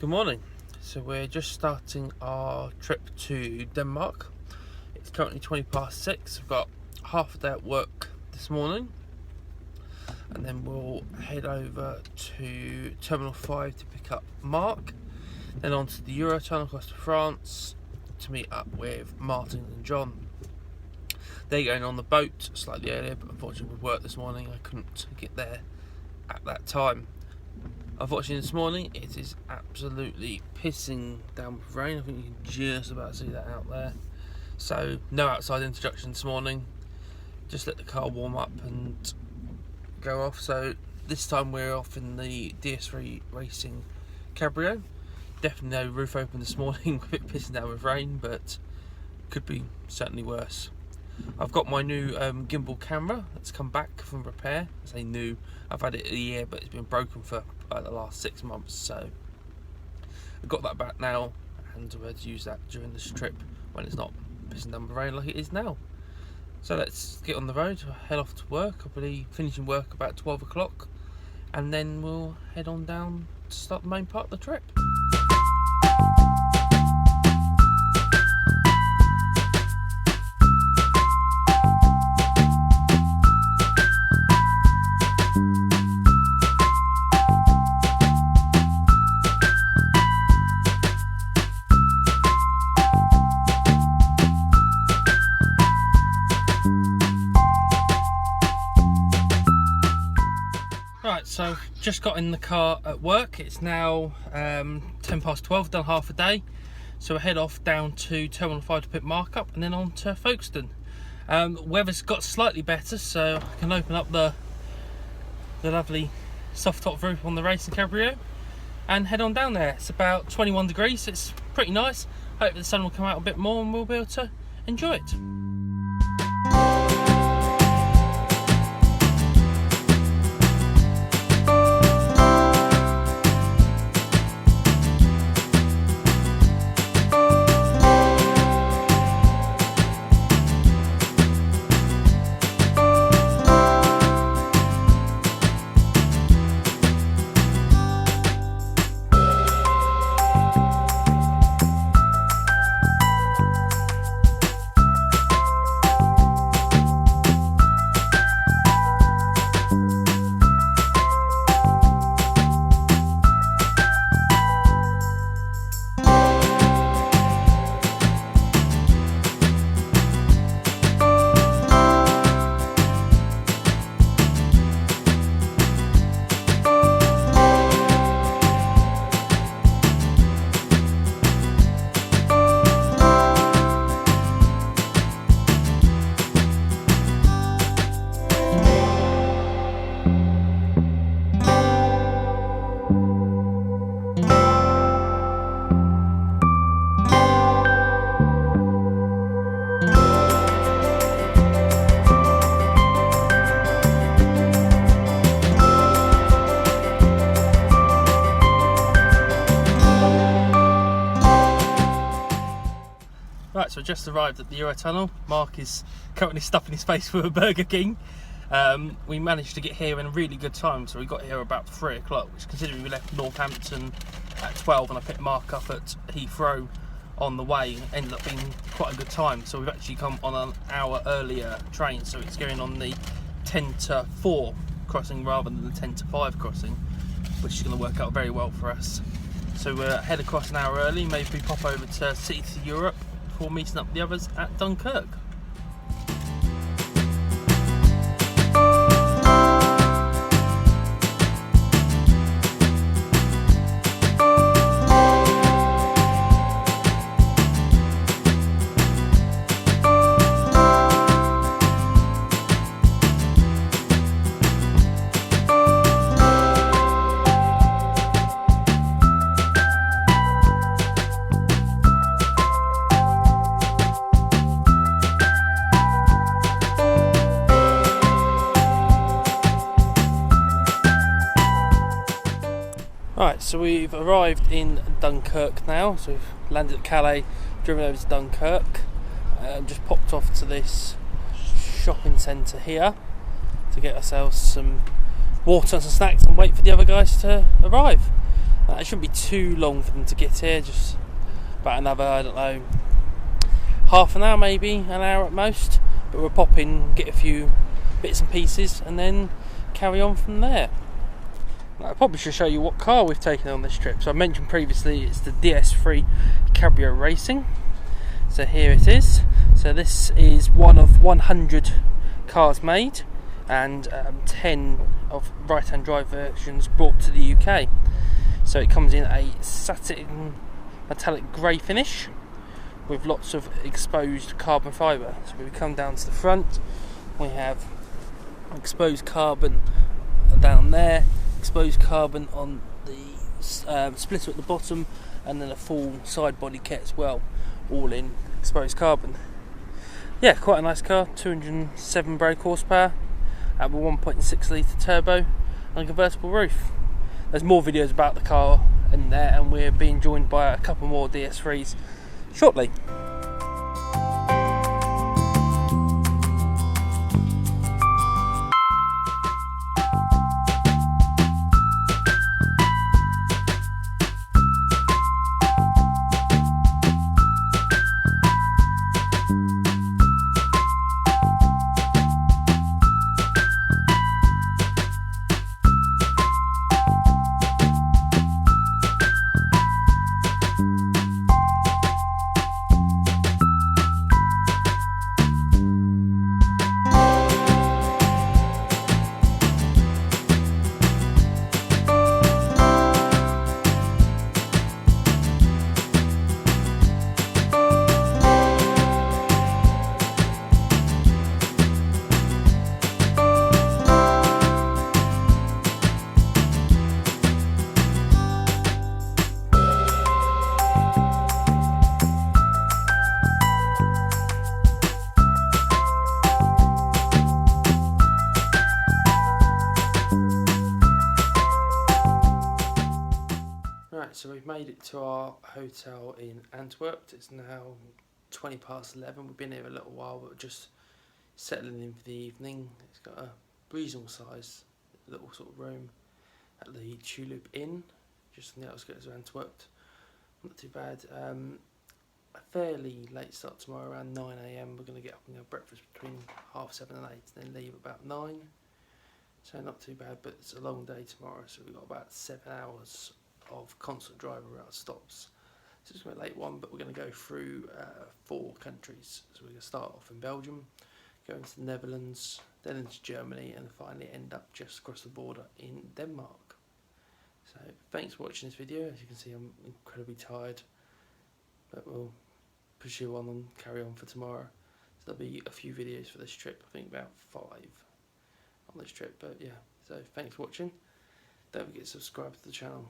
Good morning. So we're just starting our trip to Denmark. It's currently 6:20. We've got half a day at work this morning, and then we'll head over to Terminal 5 to pick up Mark, then on to the EuroTunnel across to France to meet up with Martin and John. They're going on the boat slightly earlier, but unfortunately with work this morning I couldn't get there at that time. Unfortunately this morning it is absolutely pissing down with rain. I think you can just about see that out there. So no outside introduction this morning. Just let the car warm up and go off. So this time we're off in the DS3 Racing Cabrio. Definitely no roof open this morning with it pissing down with rain, but could be certainly worse. I've got my new gimbal camera that's come back from repair. I say new, I've had it a year, but it's been broken for the last 6 months, so I've got that back now, and we're to use that during this trip when it's not pissing down with rain like it is now. So let's get on the road, head off to work. I'll be finishing work about 12 o'clock, and then we'll head on down to start the main part of the trip. Right, so just got in the car at work. It's now 12:10, done half a day. So we'll head off down to Terminal 5 to pick Mark up, and then on to Folkstone. Weather's got slightly better, so I can open up the lovely soft top roof on the racing cabrio and head on down there. It's about 21 degrees, it's pretty nice. Hope the sun will come out a bit more and we'll be able to enjoy it. Right, so I just arrived at the EuroTunnel. Mark is currently stuffing his face with a Burger King. We managed to get here in a really good time, so we got here about 3 o'clock, which, considering we left Northampton at 12 and I picked Mark up at Heathrow on the way, ended up being quite a good time. So we've actually come on an hour earlier train, so it's going on the 10 to 4 crossing rather than the 10 to 5 crossing, which is going to work out very well for us. So we'll head across an hour early, maybe pop over to City to Europe before meeting up the others at Dunkirk. Right, so we've arrived in Dunkirk now, so we've landed at Calais, driven over to Dunkirk, just popped off to this shopping centre here to get ourselves some water and some snacks and wait for the other guys to arrive. It shouldn't be too long for them to get here, just about another, I don't know, half an hour, maybe an hour at most. But we'll pop in, get a few bits and pieces, and then carry on from there. I probably should show you what car we've taken on this trip. So I mentioned previously it's the DS3 Cabrio Racing. So here it is. So this is one of 100 cars made, and 10 of right-hand drive versions brought to the UK. So it comes in a satin metallic grey finish with lots of exposed carbon fibre. So we come down to the front, we have exposed carbon down there, exposed carbon on the splitter at the bottom, and then a full side body kit as well, all in exposed carbon. Yeah, quite a nice car. 207 brake horsepower, with a 1.6 litre turbo and a convertible roof. There's more videos about the car in there, and we're being joined by a couple more DS3s shortly. So we've made it to our hotel in Antwerp. It's now 20 past 11. We've been here a little while, but we're just settling in for the evening. It's got a reasonable size little sort of room at the Tulip Inn, just on the outskirts of Antwerp. Not too bad. A fairly late start tomorrow, around 9 AM. We're going to get up and have breakfast between 7:30 and 8, and then leave about 9. So not too bad, but it's a long day tomorrow, so we've got about 7 hours of constant driving without stops. So it's going to be a late one, but we're going to go through 4 countries. So we're going to start off in Belgium, go into the Netherlands, then into Germany, and finally end up just across the border in Denmark. So thanks for watching this video. As you can see, I'm incredibly tired, but we'll pursue on and carry on for tomorrow. So there'll be a few videos for this trip, I think about 5 on this trip, but yeah, so thanks for watching. Don't forget to subscribe to the channel.